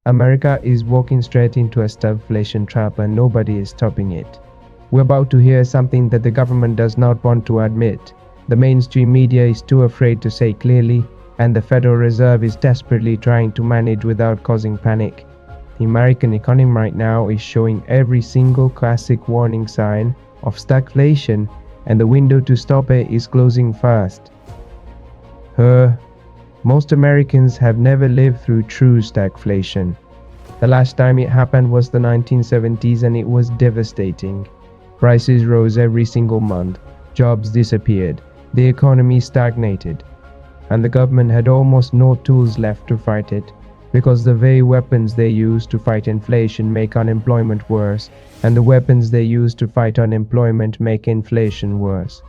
America is walking straight into a stagflation trap and nobody is stopping it. We're about to hear something that the government does not want to admit. The mainstream media is too afraid to say clearly, and the Federal Reserve is desperately trying to manage without causing panic. The American economy right now is showing every single classic warning sign of stagflation, and the window to stop it is closing fast. Most Americans have never lived through true stagflation. The last time it happened was the 1970s and it was devastating. Prices rose every single month, jobs disappeared, the economy stagnated, and the government had almost no tools left to fight it, because the very weapons they use to fight inflation make unemployment worse, and the weapons they use to fight unemployment make inflation worse.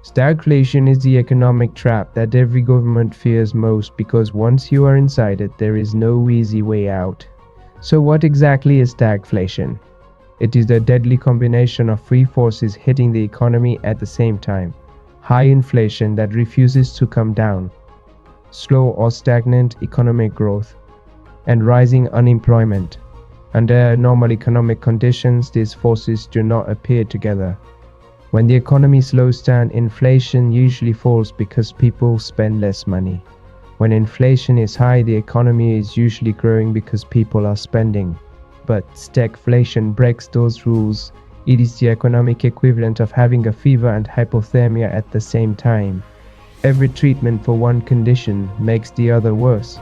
Stagflation is the economic trap that every government fears most because once you are inside it, there is no easy way out. So what exactly is stagflation? It is a deadly combination of three forces hitting the economy at the same time. High inflation that refuses to come down, slow or stagnant economic growth, and rising unemployment. Under normal economic conditions, these forces do not appear together. When the economy slows down, inflation usually falls because people spend less money. When inflation is high, the economy is usually growing because people are spending. But stagflation breaks those rules. It is the economic equivalent of having a fever and hypothermia at the same time. Every treatment for one condition makes the other worse.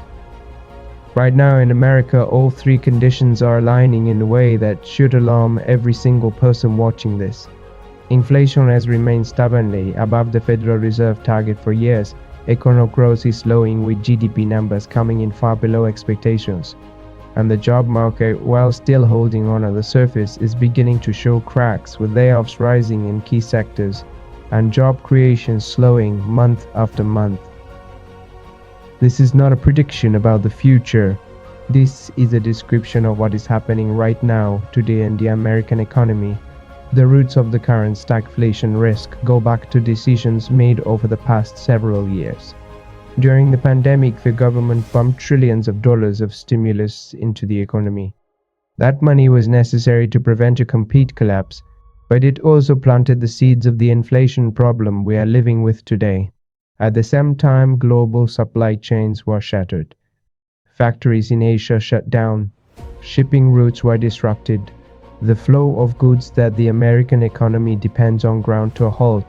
Right now in America, all three conditions are aligning in a way that should alarm every single person watching this. Inflation has remained stubbornly above the Federal Reserve target for years. Economic growth is slowing with GDP numbers coming in far below expectations. And the job market, while still holding on the surface, is beginning to show cracks with layoffs rising in key sectors and job creation slowing month after month. This is not a prediction about the future. This is a description of what is happening right now, today in the American economy. The roots of the current stagflation risk go back to decisions made over the past several years. During the pandemic, the government pumped trillions of dollars of stimulus into the economy. That money was necessary to prevent a complete collapse, but it also planted the seeds of the inflation problem we are living with today. At the same time, global supply chains were shattered. Factories in Asia shut down. Shipping routes were disrupted. The flow of goods that the American economy depends on ground to a halt.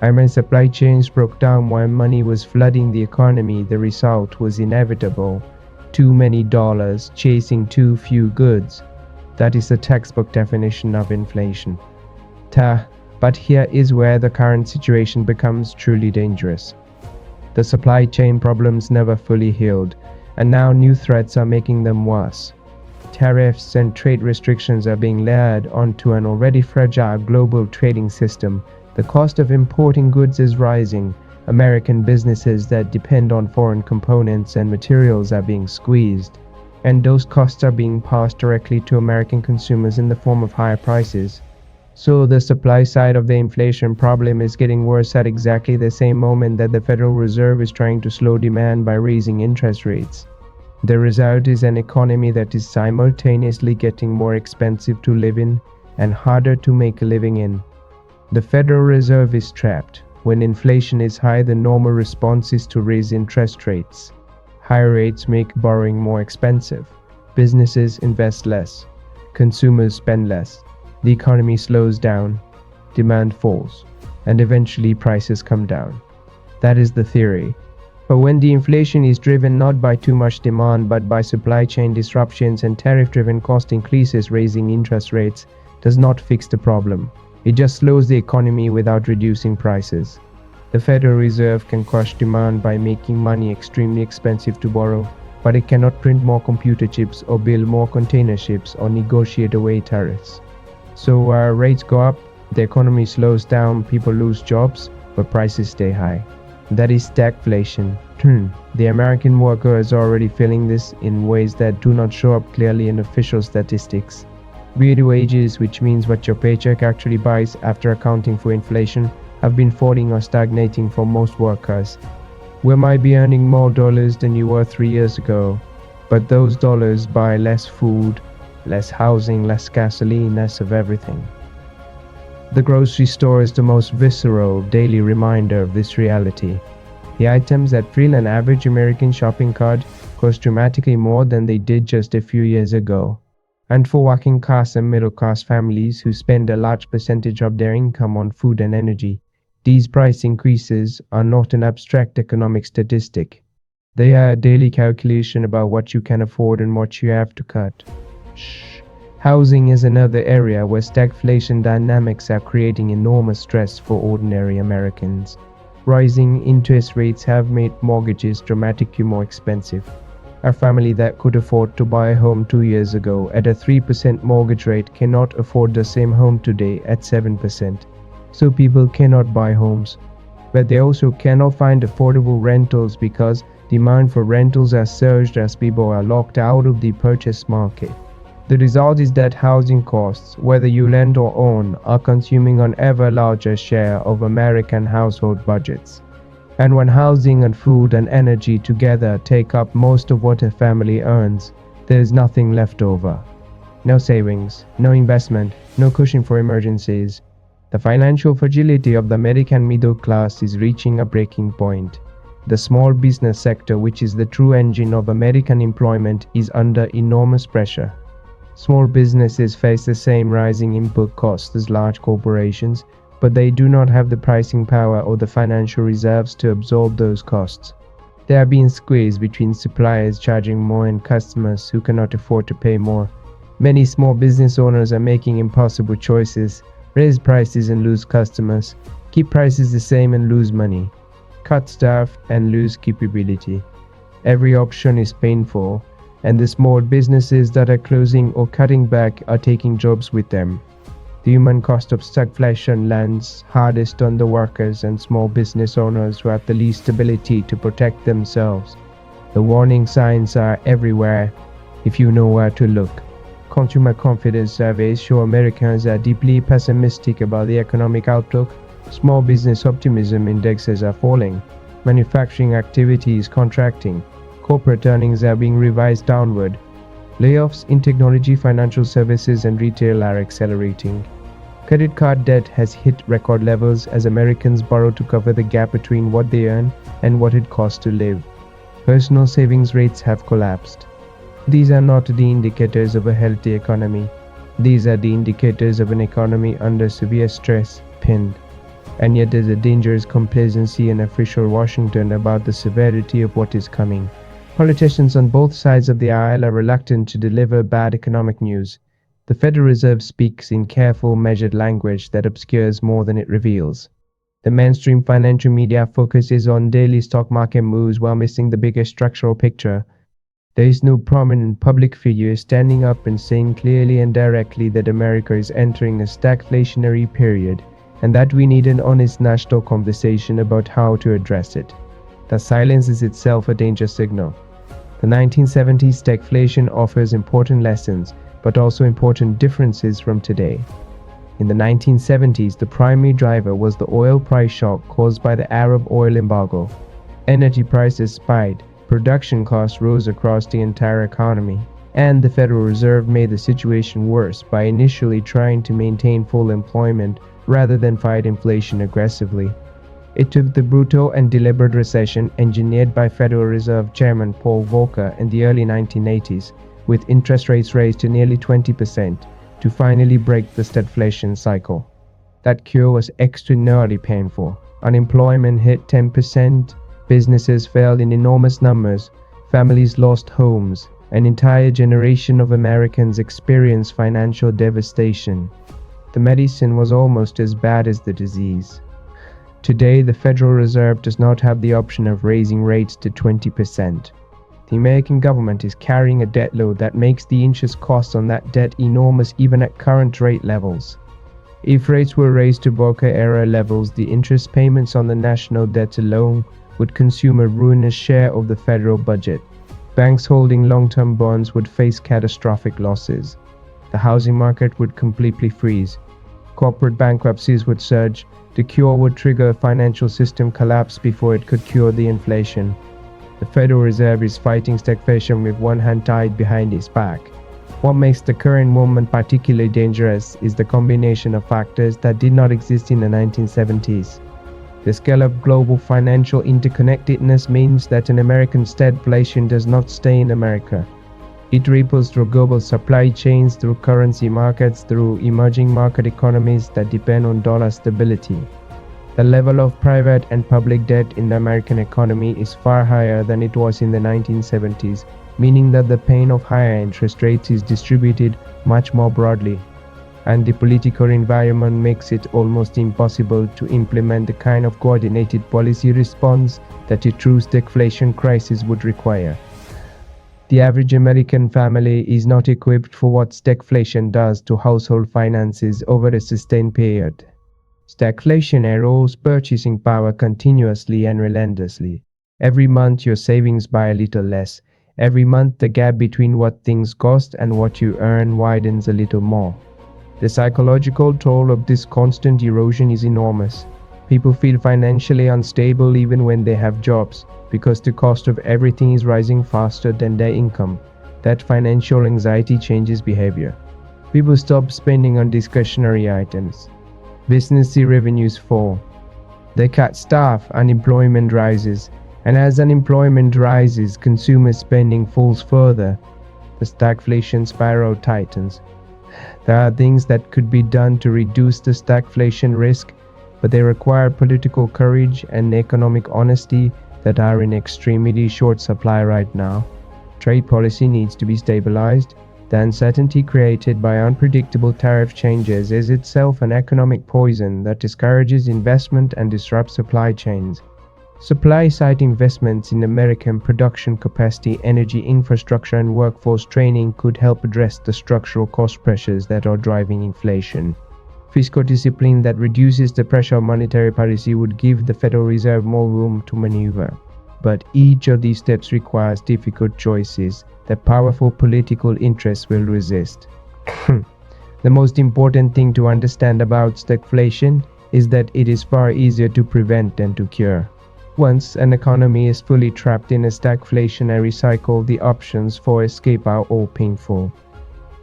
And when supply chains broke down while money was flooding the economy, the result was inevitable. Too many dollars chasing too few goods. That is the textbook definition of inflation. But here is where the current situation becomes truly dangerous. The supply chain problems never fully healed, and now new threats are making them worse. Tariffs and trade restrictions are being layered onto an already fragile global trading system. The cost of importing goods is rising. American businesses that depend on foreign components and materials are being squeezed, and those costs are being passed directly to American consumers in the form of higher prices. So the supply side of the inflation problem is getting worse at exactly the same moment that the Federal Reserve is trying to slow demand by raising interest rates. The result is an economy that is simultaneously getting more expensive to live in and harder to make a living in. The Federal Reserve is trapped. When inflation is high, the normal response is to raise interest rates. Higher rates make borrowing more expensive. Businesses invest less. Consumers spend less. The economy slows down. Demand falls. And eventually prices come down. That is the theory. But when the inflation is driven not by too much demand but by supply chain disruptions and tariff-driven cost increases, raising interest rates does not fix the problem. It just slows the economy without reducing prices. The Federal Reserve can crush demand by making money extremely expensive to borrow, but it cannot print more computer chips or build more container ships or negotiate away tariffs. So rates go up, the economy slows down, people lose jobs, but prices stay high. That is stagflation. The American worker is already feeling this in ways that do not show up clearly in official statistics. Real wages, which means what your paycheck actually buys after accounting for inflation, have been falling or stagnating for most workers. We might be earning more dollars than you were 3 years ago, But those dollars buy less food, less housing, less gasoline, less of everything. The grocery store is the most visceral daily reminder of this reality. The items that fill an average American shopping cart cost dramatically more than they did just a few years ago. And for working class and middle class families who spend a large percentage of their income on food and energy, these price increases are not an abstract economic statistic. They are a daily calculation about what you can afford and what you have to cut. Housing is another area where stagflation dynamics are creating enormous stress for ordinary Americans. Rising interest rates have made mortgages dramatically more expensive. A family that could afford to buy a home 2 years ago at a 3% mortgage rate cannot afford the same home today at 7%. So people cannot buy homes. But they also cannot find affordable rentals because demand for rentals has surged as people are locked out of the purchase market. The result is that housing costs, whether you lend or own, are consuming an ever larger share of American household budgets. And when housing and food and energy together take up most of what a family earns, there is nothing left over. No savings, no investment, no cushion for emergencies. The financial fragility of the American middle class is reaching a breaking point. The small business sector, which is the true engine of American employment, is under enormous pressure. Small businesses face the same rising input costs as large corporations, but they do not have the pricing power or the financial reserves to absorb those costs. They are being squeezed between suppliers charging more and customers who cannot afford to pay more. Many small business owners are making impossible choices: raise prices and lose customers, keep prices the same and lose money, cut staff and lose capability. Every option is painful, and the small businesses that are closing or cutting back are taking jobs with them. The human cost of stagflation lands hardest on the workers and small business owners who have the least ability to protect themselves. The warning signs are everywhere if you know where to look. Consumer confidence surveys show Americans are deeply pessimistic about the economic outlook. Small business optimism indexes are falling. Manufacturing activity is contracting. Corporate earnings are being revised downward. Layoffs in technology, financial services, and retail are accelerating. Credit card debt has hit record levels as Americans borrow to cover the gap between what they earn and what it costs to live. Personal savings rates have collapsed. These are not the indicators of a healthy economy. These are the indicators of an economy under severe stress, pinned. And yet there's a dangerous complacency in official Washington about the severity of what is coming. Politicians on both sides of the aisle are reluctant to deliver bad economic news. The Federal Reserve speaks in careful, measured language that obscures more than it reveals. The mainstream financial media focuses on daily stock market moves while missing the bigger structural picture. There is no prominent public figure standing up and saying clearly and directly that America is entering a stagflationary period and that we need an honest national conversation about how to address it. The silence is itself a danger signal. The 1970s stagflation offers important lessons, but also important differences from today. In the 1970s, the primary driver was the oil price shock caused by the Arab oil embargo. Energy prices spiked, production costs rose across the entire economy, and the Federal Reserve made the situation worse by initially trying to maintain full employment rather than fight inflation aggressively. It took the brutal and deliberate recession engineered by Federal Reserve Chairman Paul Volcker in the early 1980s, with interest rates raised to nearly 20%, to finally break the stagflation cycle. That cure was extraordinarily painful. Unemployment hit 10%, businesses fell in enormous numbers, families lost homes, an entire generation of Americans experienced financial devastation. The medicine was almost as bad as the disease. Today, the Federal Reserve does not have the option of raising rates to 20%. The American government is carrying a debt load that makes the interest costs on that debt enormous even at current rate levels. If rates were raised to Volcker-era levels, the interest payments on the national debt alone would consume a ruinous share of the federal budget. Banks holding long-term bonds would face catastrophic losses. The housing market would completely freeze. Corporate bankruptcies would surge. The cure would trigger a financial system collapse before it could cure the inflation. The Federal Reserve is fighting stagflation with one hand tied behind its back. What makes the current moment particularly dangerous is the combination of factors that did not exist in the 1970s. The scale of global financial interconnectedness means that an American stagflation does not stay in America. It ripples through global supply chains, through currency markets, through emerging market economies that depend on dollar stability. The level of private and public debt in the American economy is far higher than it was in the 1970s, meaning that the pain of higher interest rates is distributed much more broadly. And the political environment makes it almost impossible to implement the kind of coordinated policy response that a true stagflation crisis would require. The average American family is not equipped for what stagflation does to household finances over a sustained period. Stagflation erodes purchasing power continuously and relentlessly. Every month your savings buy a little less. Every month the gap between what things cost and what you earn widens a little more. The psychological toll of this constant erosion is enormous. People feel financially unstable even when they have jobs, because the cost of everything is rising faster than their income. That financial anxiety changes behavior. People stop spending on discretionary items. Business revenues fall. They cut staff, unemployment rises, and as unemployment rises, consumer spending falls further. The stagflation spiral tightens. There are things that could be done to reduce the stagflation risk, but they require political courage and economic honesty that are in extremely short supply right now. Trade policy needs to be stabilized. The uncertainty created by unpredictable tariff changes is itself an economic poison that discourages investment and disrupts supply chains. Supply-side investments in American production capacity, energy infrastructure and workforce training could help address the structural cost pressures that are driving inflation. Fiscal discipline that reduces the pressure of monetary policy would give the Federal Reserve more room to maneuver. But each of these steps requires difficult choices that powerful political interests will resist. The most important thing to understand about stagflation is that it is far easier to prevent than to cure. Once an economy is fully trapped in a stagflationary cycle, the options for escape are all painful.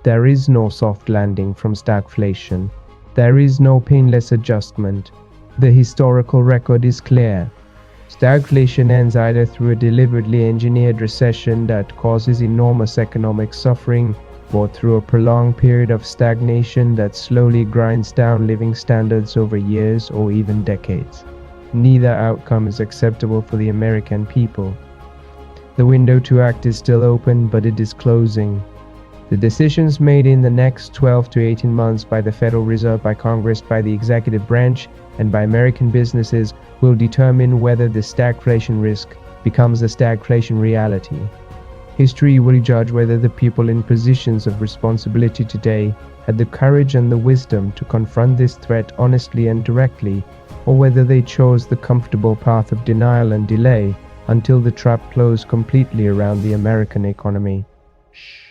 There is no soft landing from stagflation. There is no painless adjustment. The historical record is clear. Stagflation ends either through a deliberately engineered recession that causes enormous economic suffering, or through a prolonged period of stagnation that slowly grinds down living standards over years or even decades. Neither outcome is acceptable for the American people. The window to act is still open, but it is closing. The decisions made in the next 12 to 18 months by the Federal Reserve, by Congress, by the executive branch, and by American businesses will determine whether the stagflation risk becomes a stagflation reality. History will judge whether the people in positions of responsibility today had the courage and the wisdom to confront this threat honestly and directly, or whether they chose the comfortable path of denial and delay until the trap closed completely around the American economy. Shh.